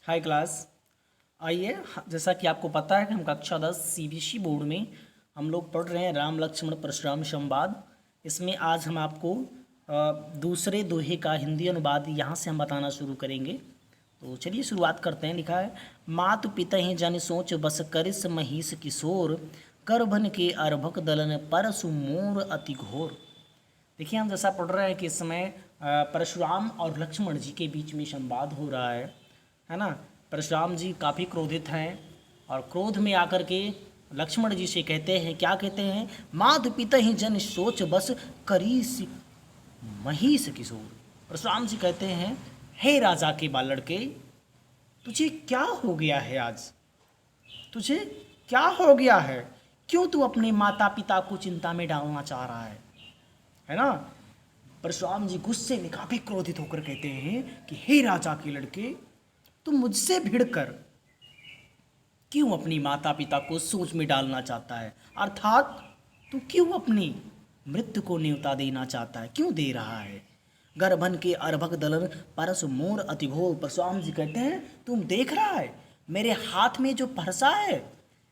हाय class. आइए, जैसा कि आपको पता है कि हम कक्षा 10 सीबीएसई बोर्ड में हम लोग पढ़ रहे हैं राम लक्ष्मण परशुराम संवाद। इसमें आज हम आपको दूसरे दोहे का हिंदी अनुवाद यहाँ से हम बताना शुरू करेंगे। तो चलिए शुरुआत करते हैं। लिखा है, मातु पिता ही जन सोच बस करिस महिष किशोर, करभन के अर्भक दलन परसु मोर अति घोर। देखिए, हम जैसा पढ़ रहे हैं कि इस समय परशुराम और लक्ष्मण जी के बीच में संवाद हो रहा है ना। परशुराम जी काफ़ी क्रोधित हैं और क्रोध में आकर के लक्ष्मण जी से कहते हैं, क्या कहते हैं, मात पिता ही जन सोच बस करीस महिष किशोर। परशुराम जी कहते हैं, हे राजा के बाल लड़के, तुझे क्या हो गया है आज? तुझे क्या हो गया है? क्यों तू अपने माता पिता को चिंता में डालना चाह रहा है ना। परशुराम जी गुस्से में काफी क्रोधित होकर कहते हैं कि हे राजा के लड़के, तुम मुझसे भिड़कर क्यों अपनी माता पिता को सोच में डालना चाहता है? अर्थात तू क्यों अपनी मृत्यु को न्योता देना चाहता है? क्यों दे रहा है? गर्भन के अर्भक दलन परस मोर अतिघोर। परशुराम जी कहते हैं, तुम देख रहा है मेरे हाथ में जो फरसा है,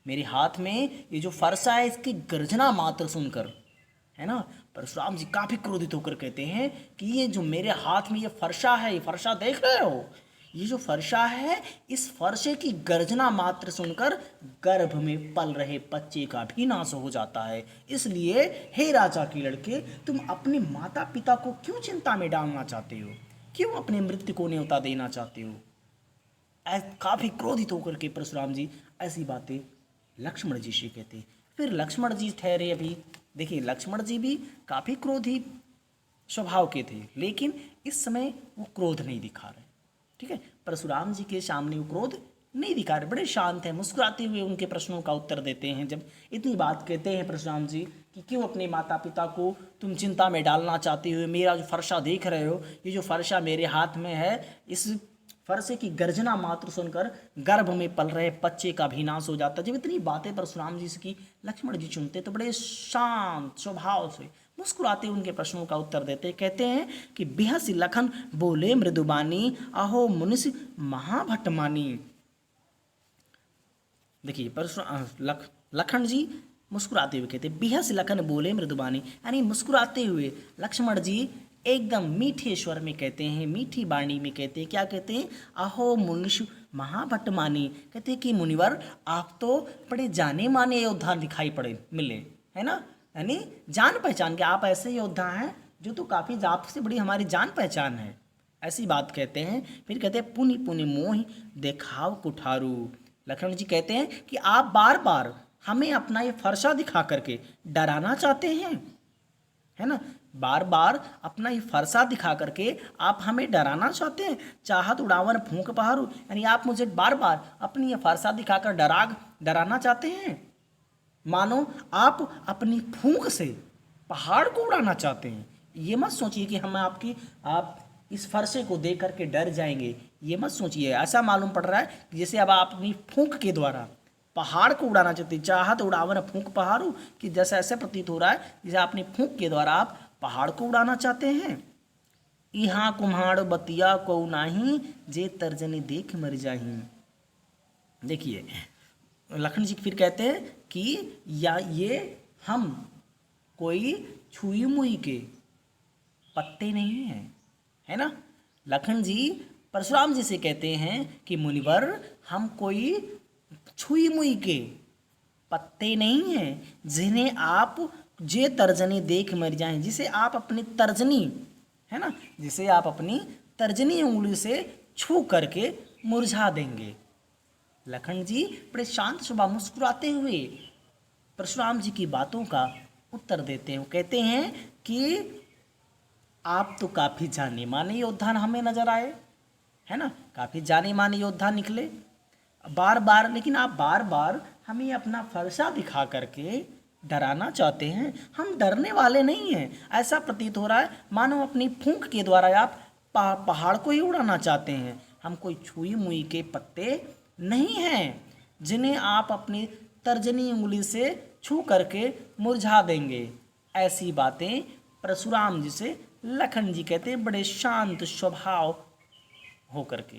मेरे हाथ में ये जो फरसा है, इसकी गर्जना मात्र सुनकर, है ना। परशुराम जी काफी क्रोधित होकर कहते हैं कि ये जो मेरे हाथ में ये फरसा है, ये फरसा देख रहे हो, ये जो फरसा है, इस फरसे की गर्जना मात्र सुनकर गर्भ में पल रहे बच्चे का भी नाश हो जाता है। इसलिए हे राजा के लड़के, तुम अपने माता पिता को क्यों चिंता में डालना चाहते हो? क्यों अपने मृत्यु को न्योता देना चाहते हो? काफी क्रोधित होकर के परशुराम जी ऐसी बातें लक्ष्मण जी से कहते। फिर लक्ष्मण जी ठहरे। अभी देखिए, लक्ष्मण जी भी काफी क्रोधी स्वभाव के थे, लेकिन इस समय वो क्रोध नहीं दिखा रहे। ठीक है, परशुराम जी के सामने वो क्रोध नहीं दिखा रहे, बड़े शांत हैं, मुस्कुराते हुए उनके प्रश्नों का उत्तर देते हैं। जब इतनी बात कहते हैं परशुराम जी कि क्यों अपने माता पिता को तुम चिंता में डालना चाहते हो, मेरा जो फरसा देख रहे हो, ये जो फरसा मेरे हाथ में है, इस फरसे की गर्जना मात्र सुनकर गर्भ में पल रहे बच्चे का भी नाश हो जाता। जब इतनी बातें परशुराम जी की लक्ष्मण जी सुनते तो बड़े शांत स्वभाव से मुस्कुराते उनके प्रश्नों का उत्तर देते। कहते हैं कि बिहस लखन बोले मृदुबानी, अहो मुनिस महाभटमानी। देखिए, लखन जी मुस्कुराते हुए कहते, बिहस लखन बोले मृदुबानी, यानी मुस्कुराते हुए लक्ष्मण जी एकदम मीठे स्वर में कहते हैं, मीठी वाणी में कहते हैं। क्या कहते हैं? अहो मुनिषु महाभटमानी। कहते हैं कि मुनिवर, आप तो बड़े जाने माने योद्धा दिखाई पड़े मिले, है ना। यानी जान पहचान के आप ऐसे योद्धा हैं जो तो काफ़ी आपसे बड़ी हमारी जान पहचान है, ऐसी बात कहते हैं। फिर कहते हैं, पुनि पुनि मोहि देखाव कुठारू। लक्ष्मण जी कहते हैं कि आप बार बार हमें अपना ये फरसा दिखा करके डराना चाहते हैं, है ना। बार बार अपना ये फरसा दिखा करके आप हमें डराना चाहते हैं। चाहत उड़ावन फूंक पहाड़ू, यानी आप मुझे बार बार अपनी ये फरसा दिखाकर डराना चाहते हैं। मानो आप अपनी फूंक से पहाड़ को उड़ाना चाहते हैं। ये मत सोचिए कि आप इस फरसे को देख करके डर जाएंगे, ये मत सोचिए। ऐसा मालूम पड़ रहा है कि जैसे अब आप अपनी फूंक के द्वारा पहाड़ को उड़ाना चाहते हैं। चाहत उड़ावन फूंक पहाड़ू, कि जैसा ऐसे प्रतीत हो रहा है जैसे अपनी फूंक के द्वारा आप पहाड़ को उड़ाना चाहते हैं। यहाँ कुम्हाड़ बतिया को नाही, जे तर्जनी देख मर जाही। देखिए, लखन जी फिर कहते हैं कि या ये हम कोई छुई मुई के पत्ते नहीं हैं, है ना। लखन जी परशुराम जी से कहते हैं कि मुनिवर, हम कोई छुई मुई के पत्ते नहीं हैं जिन्हें आप जे तर्जनी देख मर जाएं, जिसे आप अपनी तर्जनी, है ना, जिसे आप अपनी तर्जनी उंगली से छू करके मुरझा देंगे। लखन जी बड़े शांत स्वभाव मुस्कुराते हुए परशुराम जी की बातों का उत्तर देते हैं। कहते हैं कि आप तो काफ़ी जाने माने योद्धा हमें नजर आए, है ना, काफ़ी जाने माने योद्धा निकले बार बार, लेकिन आप बार बार हमें अपना फरसा दिखा करके डराना चाहते हैं। हम डरने वाले नहीं हैं, ऐसा प्रतीत हो रहा है मानो अपनी फूंक के द्वारा आप पहाड़ को ही उड़ाना चाहते हैं। हम कोई छुई मुई के पत्ते नहीं हैं जिन्हें आप अपनी तर्जनी उंगली से छू करके मुरझा देंगे। ऐसी बातें परशुराम जी से लखन जी कहते हैं, बड़े शांत स्वभाव होकर के।